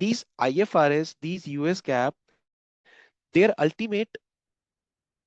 these IFRS, these US GAAP, their ultimate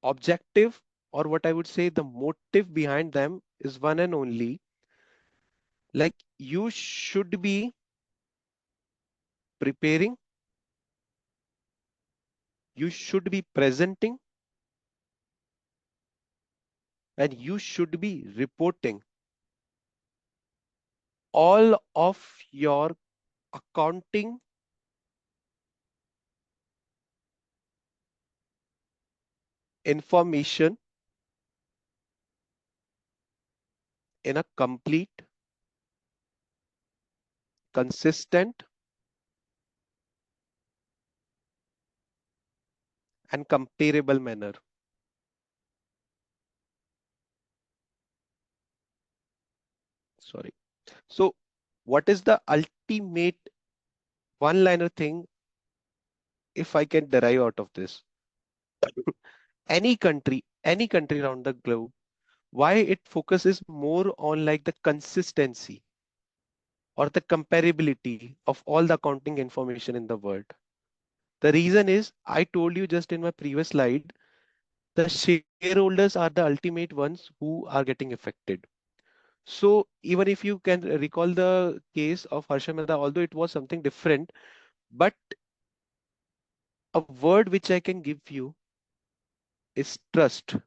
objective, or what I would say the motive behind them, is one and only, like you should be preparing, you should be presenting, and you should be reporting all of your accounting information in a complete, consistent, and comparable manner. Sorry. So, what is the ultimate one liner thing if I can derive out of this? Any country around the globe, why it focuses more on like the consistency or the comparability of all the accounting information in the world? The reason is, I told you just in my previous slide, the shareholders are the ultimate ones who are getting affected. So even if you can recall the case of Harsha Mehta, although it was something different, but a word which I can give you is trust.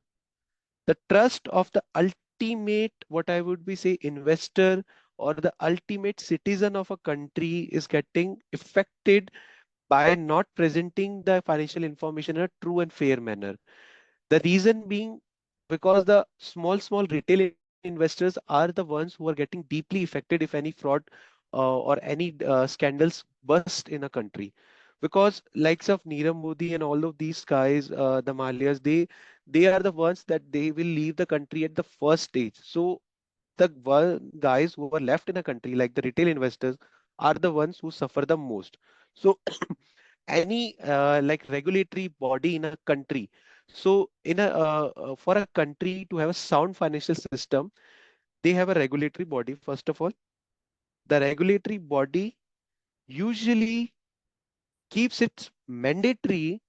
The trust of the ultimate, what I would be say, investor or the ultimate citizen of a country is getting affected by not presenting the financial information in a true and fair manner. The reason being, because the small retail investors are the ones who are getting deeply affected if any fraud or any scandals burst in a country. Because likes of Nirav Modi and all of these guys, the Malias, they are the ones that they will leave the country at the first stage. So guys who are left in a country, like the retail investors, are the ones who suffer the most. So any like regulatory body in a country. So in a for a country to have a sound financial system, they have a regulatory body. First of all, the regulatory body usually keeps it mandatory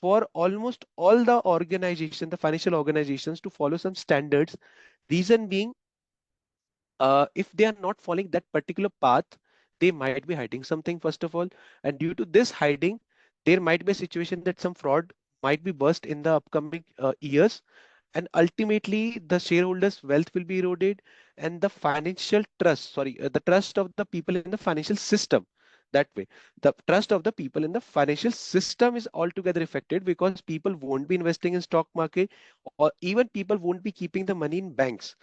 for almost all the organization, the financial organizations, to follow some standards. Reason being, if they are not following that particular path, they might be hiding something, first of all. And due to this hiding, there might be a situation that some fraud might be burst in the upcoming years. And ultimately, the shareholders' wealth will be eroded, and the financial trust, sorry, the trust of the people in the financial system. That way, the trust of the people in the financial system is altogether affected, because people won't be investing in stock market, or even people won't be keeping the money in banks,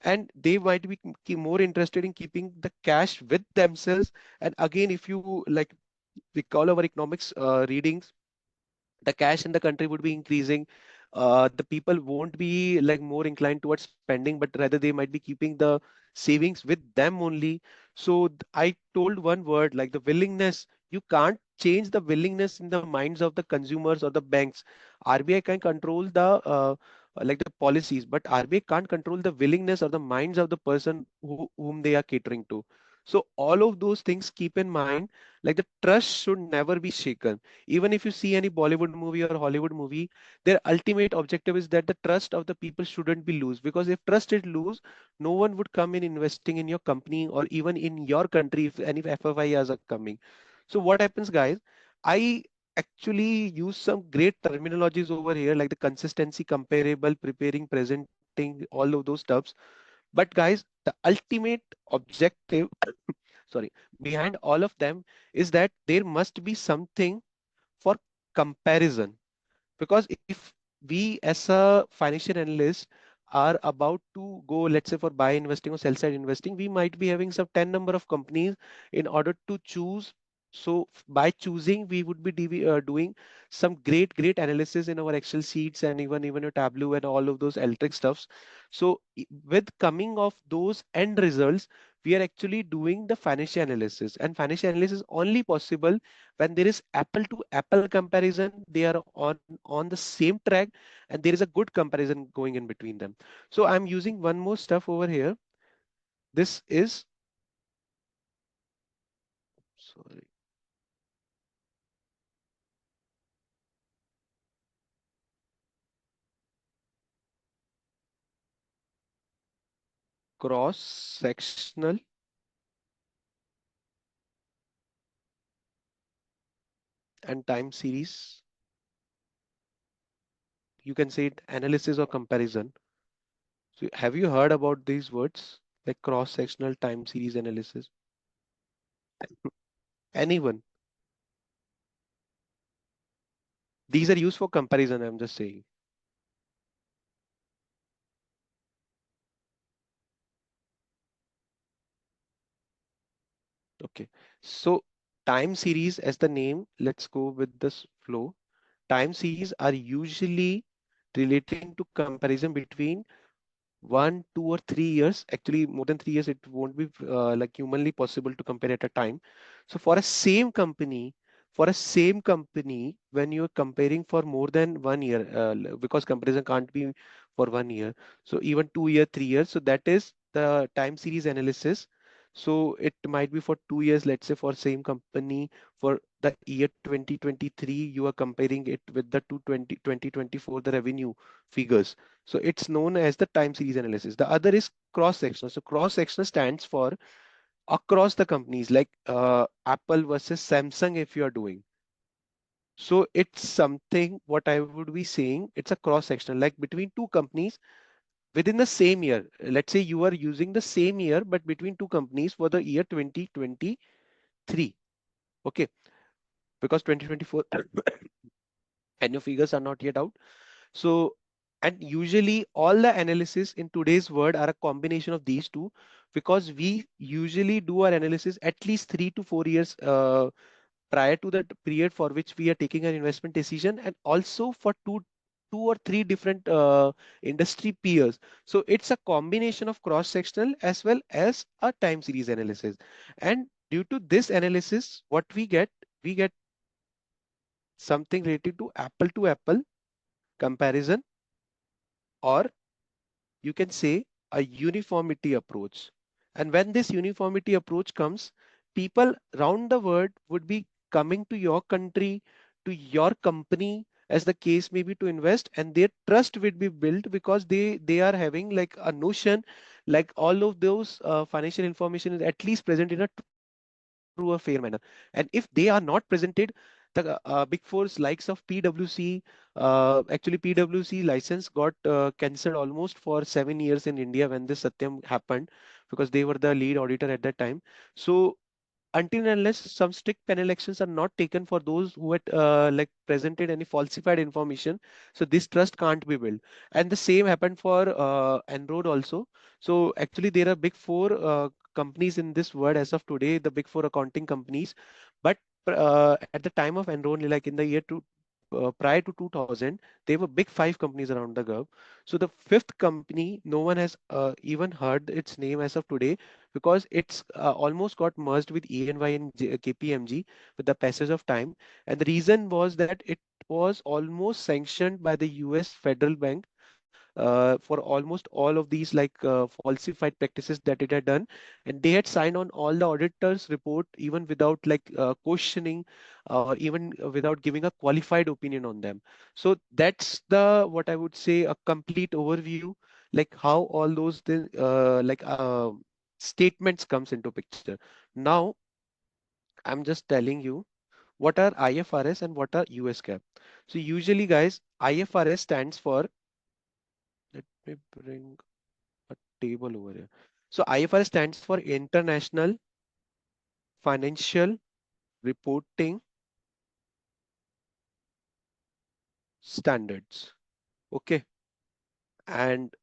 and they might be more interested in keeping the cash with themselves. And again, if you like recall our economics readings, the cash in the country would be increasing. The people won't be like more inclined towards spending, but rather they might be keeping the savings with them only. So I told one word, like the willingness. You can't change the willingness in the minds of the consumers or the banks. RBI can control the like the policies, but RBI can't control the willingness or the minds of the person whom they are catering to. So all of those things keep in mind, like the trust should never be shaken. Even if you see any Bollywood movie or Hollywood movie, their ultimate objective is that the trust of the people shouldn't be loose. Because if trust is loose, no one would come in investing in your company or even in your country if any FFIs are coming. So what happens, guys? I actually use some great terminologies over here, like the consistency, comparable, preparing, presenting, all of those stuffs. But guys, the ultimate objective, sorry, behind all of them is that there must be something for comparison. Because if we as a financial analyst are about to go, let's say, for buy investing or sell side investing, we might be having some 10 number of companies in order to choose. So by choosing, we would be doing some great analysis in our Excel sheets, and even a Tableau and all of those electric stuffs. So with coming of those end results, we are actually doing the financial analysis, and financial analysis is only possible when there is apple to apple comparison. They are on the same track, and there is a good comparison going in between them. So I'm using one more stuff over here. This is, sorry, cross sectional and time series. You can say it analysis or comparison. So have you heard about these words like cross sectional time series analysis? Anyone? These are used for comparison, I'm just saying. Okay. So time series as the name, let's go with this flow. Time series are usually relating to comparison between 1, 2, or 3 years. Actually, more than 3 years, it won't be like humanly possible to compare at a time. So for a same company, when you're comparing for more than 1 year, because comparison can't be for 1 year. So even 2 year, 3 years. So that is the time series analysis. So it might be for 2 years, let's say for same company for the year 2023, you are comparing it with the 2024, the revenue figures. So it's known as the time series analysis. The other is cross-sectional. So cross-sectional stands for across the companies, like Apple versus Samsung if you are doing. So it's something what I would be saying, it's a cross-sectional, like between two companies within the same year. Let's say you are using the same year, but between two companies for the year 2023. Okay, because 2024 annual figures are not yet out. So, and usually all the analysis in today's world are a combination of these two, because we usually do our analysis at least 3 to 4 years prior to the period for which we are taking an investment decision, and also for two or three different industry peers. So it's a combination of cross-sectional as well as a time series analysis. And due to this analysis, what we get something related to apple comparison, or you can say a uniformity approach. And when this uniformity approach comes, people around the world would be coming to your country, to your company, as the case may be, to invest, and their trust will be built because they are having like a notion, like all of those financial information is at least present in a true or fair manner. And if they are not presented, the big fours likes of PwC, actually PwC license got cancelled almost for 7 years in India when this Satyam happened, because they were the lead auditor at that time. So until and unless some strict penal actions are not taken for those who had like presented any falsified information, so this trust can't be built. And the same happened for Enroad also. So actually there are big four companies in this world as of today, the big four accounting companies. But at the time of Enroad, like in the year prior to 2000, there were big five companies around the globe. So the fifth company, no one has even heard its name as of today, because it's almost got merged with ENY and KPMG with the passage of time. And the reason was that it was almost sanctioned by the US federal bank for almost all of these like falsified practices that it had done, and they had signed on all the auditors report even without like questioning or even without giving a qualified opinion on them. So that's the what I would say a complete overview, like how all those statements comes into picture. Now I'm just telling you what are IFRS and what are US GAAP. So usually guys, IFRS stands for, let me bring a table over here. So IFRS stands for International Financial Reporting Standards. Okay. And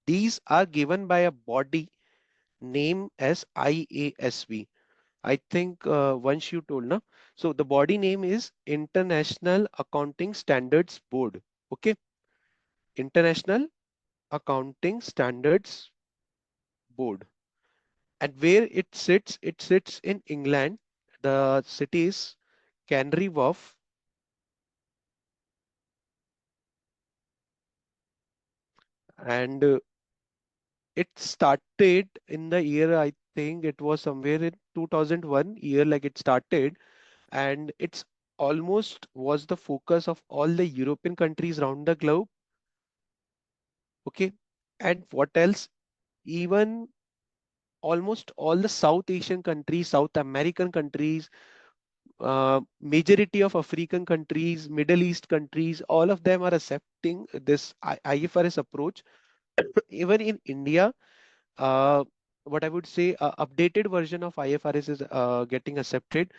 these are given by a body named as IASB. I think once you told, na? So the body name is International Accounting Standards Board. Okay. International Accounting Standards Board. And where it sits in England. The city is Canary Wharf, and it started in the year, I think it was somewhere in 2001 year, like it started, and it's almost was the focus of all the European countries around the globe. Okay. And what else? even almost all the South Asian countries, South American countries, majority of African countries, Middle East countries, all of them are accepting this IFRS approach. Even in India, uh, what I would say, updated version of IFRS is getting accepted.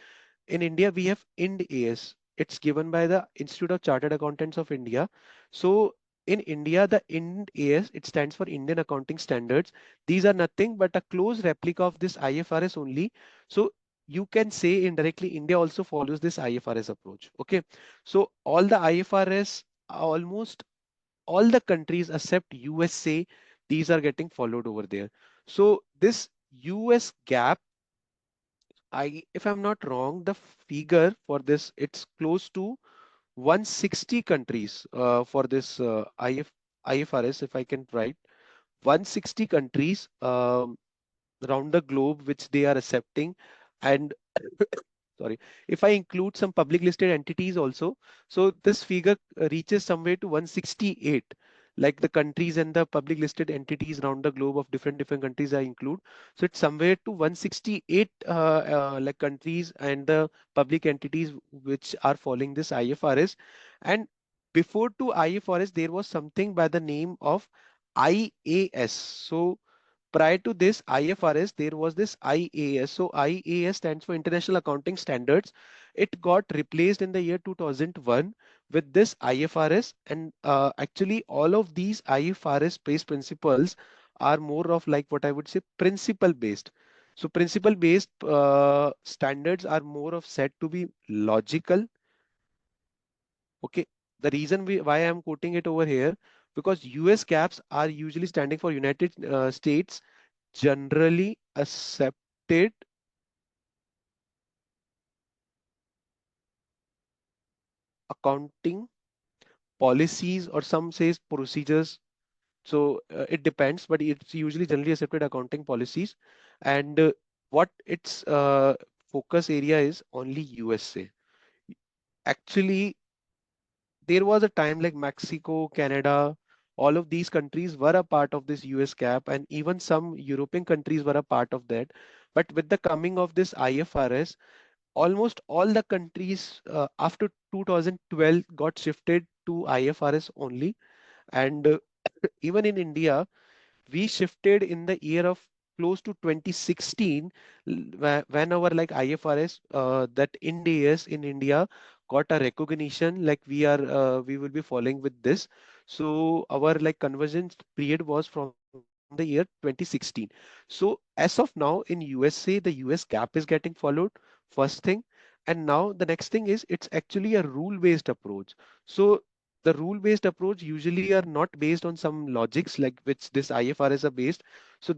In India, we have IND AS. It's given by the Institute of Chartered Accountants of India. So in India, the IND AS, it stands for Indian Accounting Standards. These are nothing but a close replica of this IFRS only. So you can say indirectly, India also follows this IFRS approach. Okay. So all the IFRS, almost all the countries except USA, these are getting followed over there. So this US gap, if I'm not wrong, the figure for this, it's close to 160 countries for this IFRS, if I can write. 160 countries around the globe which they are accepting. And sorry, if I include some public listed entities also, so this figure reaches somewhere to 168, like the countries and the public listed entities around the globe of different countries I include. So it's somewhere to 168 like countries and the public entities which are following this IFRS. And before to IFRS there was something by the name of IAS. So prior to this IFRS, there was this IAS. So IAS stands for International Accounting Standards. It got replaced in the year 2001 with this IFRS. And actually, all of these IFRS based principles are more of like what I would say principle based. So principle based standards are more of said to be logical. Okay. The reason why I'm quoting it over here, because US caps are usually standing for United States generally accepted accounting policies, or some says procedures. So it depends, but it's usually generally accepted accounting policies. And what its focus area is only USA. Actually, there was a time like Mexico, Canada, all of these countries were a part of this US cap, and even some European countries were a part of that. But with the coming of this IFRS, almost all the countries after 2012 got shifted to IFRS only. And even in India, we shifted in the year of close to 2016, when our like IFRS, that Ind AS in India got a recognition, like we will be following with this. So our like conversion period was from the year 2016. So as of now in USA, the US GAAP is getting followed, first thing. And now the next thing is it's actually a rule based approach. So the rule based approach usually are not based on some logics like which this IFRS are based. So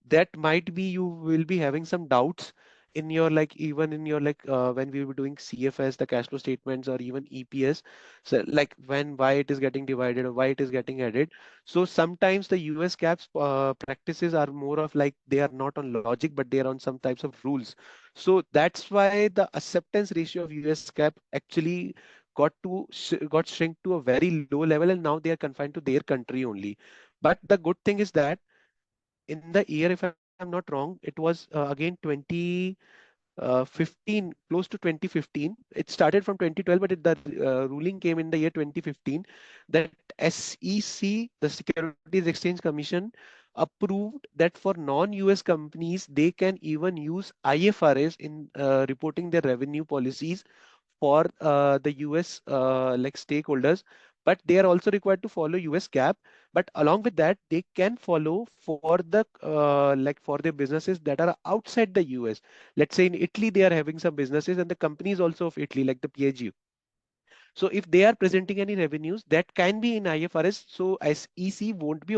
that might be you will be having some doubts in your like, even in your like when we were doing CFS, the cash flow statements, or even EPS. So like when, why it is getting divided or why it is getting added. So sometimes the US caps practices are more of like they are not on logic, but they are on some types of rules. So that's why the acceptance ratio of US cap actually got shrink to a very low level, and now they are confined to their country only. But the good thing is that in the year, if I'm not wrong, it was again 2015, close to 2015. It started from 2012, but the ruling came in the year 2015 that SEC, the Securities Exchange Commission, approved that for non-US companies, they can even use IFRS in reporting their revenue policies for the US like stakeholders, but they are also required to follow US GAAP. But along with that, they can follow for the like for their businesses that are outside the US. Let's say in Italy, they are having some businesses, and the companies also of Italy, like the PAG. So if they are presenting any revenues, that can be in IFRS. So as EC won't be